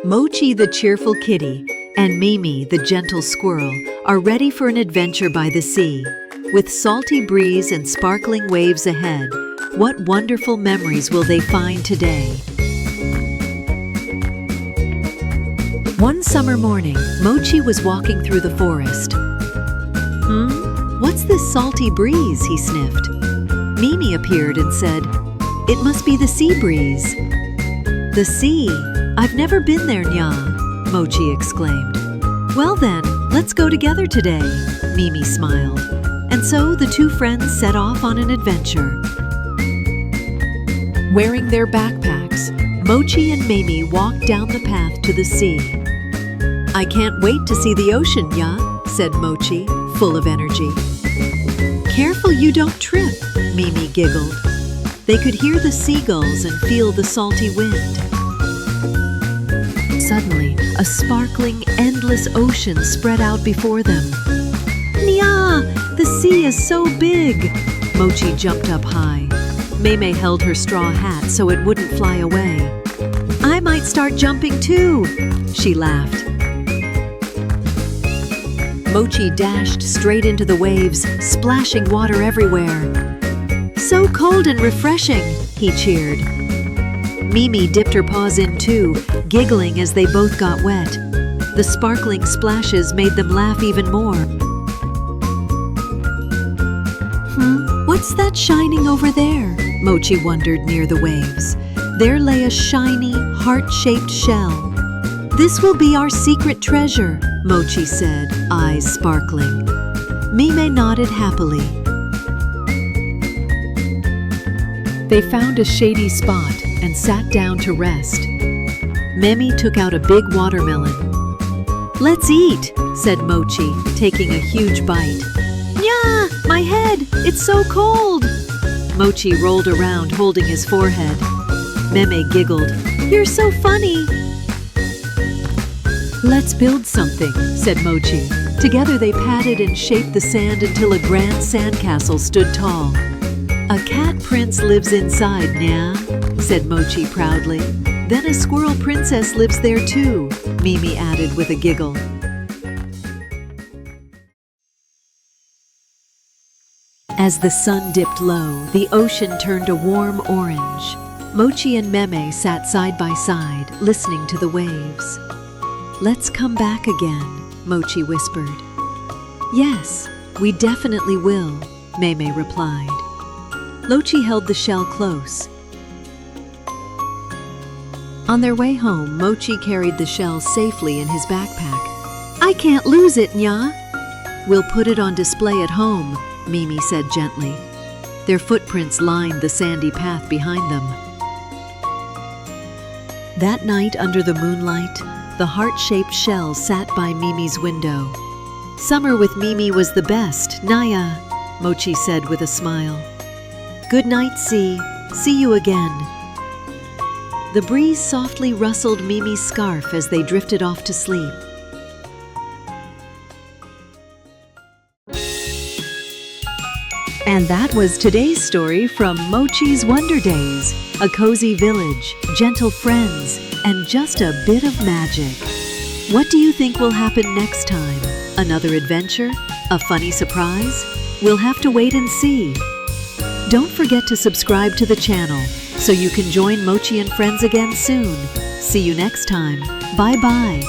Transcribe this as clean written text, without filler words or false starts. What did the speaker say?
Mochi the cheerful kitty and Mimi the gentle squirrel are ready for an adventure by the sea. With salty breeze and sparkling waves ahead, what wonderful memories will they find today? One summer morning, Mochi was walking through the forest. What's this salty breeze? He sniffed. Mimi appeared and said, "It must be the sea breeze." "The sea? I've never been there, Nya," Mochi exclaimed. "Well then, let's go together today," Mimi smiled. And so the two friends set off on an adventure. Wearing their backpacks, Mochi and Mimi walked down the path to the sea. "I can't wait to see the ocean, Nya," said Mochi, full of energy. "Careful you don't trip," Mimi giggled. They could hear the seagulls and feel the salty wind. Suddenly, a sparkling, endless ocean spread out before them. "Nya! The sea is so big!" Mochi jumped up high. Meme held her straw hat so it wouldn't fly away. "I might start jumping too," she laughed. Mochi dashed straight into the waves, splashing water everywhere. "So cold and refreshing," he cheered. Mimi dipped her paws in too, giggling as they both got wet. The sparkling splashes made them laugh even more. "What's that shining over there?" Mochi wondered near the waves. There lay a shiny, heart-shaped shell. "This will be our secret treasure," Mochi said, eyes sparkling. Mime nodded happily. They found a shady spot and sat down to rest. Mimi took out a big watermelon. "Let's eat," said Mochi, taking a huge bite. "Nya! My head! It's so cold!" Mochi rolled around holding his forehead. Meme giggled. "You're so funny!" "Let's build something," said Mochi. Together they patted and shaped the sand until a grand sandcastle stood tall. "A cat prince lives inside, Nya," said Mochi proudly. "Then a squirrel princess lives there too," Mimi added with a giggle. As the sun dipped low, the ocean turned a warm orange. Mochi and Meme sat side by side, listening to the waves. "Let's come back again," Mochi whispered. "Yes, we definitely will," Meme replied. Mochi held the shell close. On their way home, Mochi carried the shell safely in his backpack. "I can't lose it, Nya." "We'll put it on display at home," Mimi said gently. Their footprints lined the sandy path behind them. That night, under the moonlight, the heart-shaped shell sat by Mimi's window. "Summer with Mimi was the best, Naya," Mochi said with a smile. "Good night, sea. See you again." The breeze softly rustled Mimi's scarf as they drifted off to sleep. And that was today's story from Mochi's Wonder Days. A cozy village, gentle friends, and just a bit of magic. What do you think will happen next time? Another adventure? A funny surprise? We'll have to wait and see. Don't forget to subscribe to the channel so you can join Mochi and friends again soon. See you next time. Bye-bye.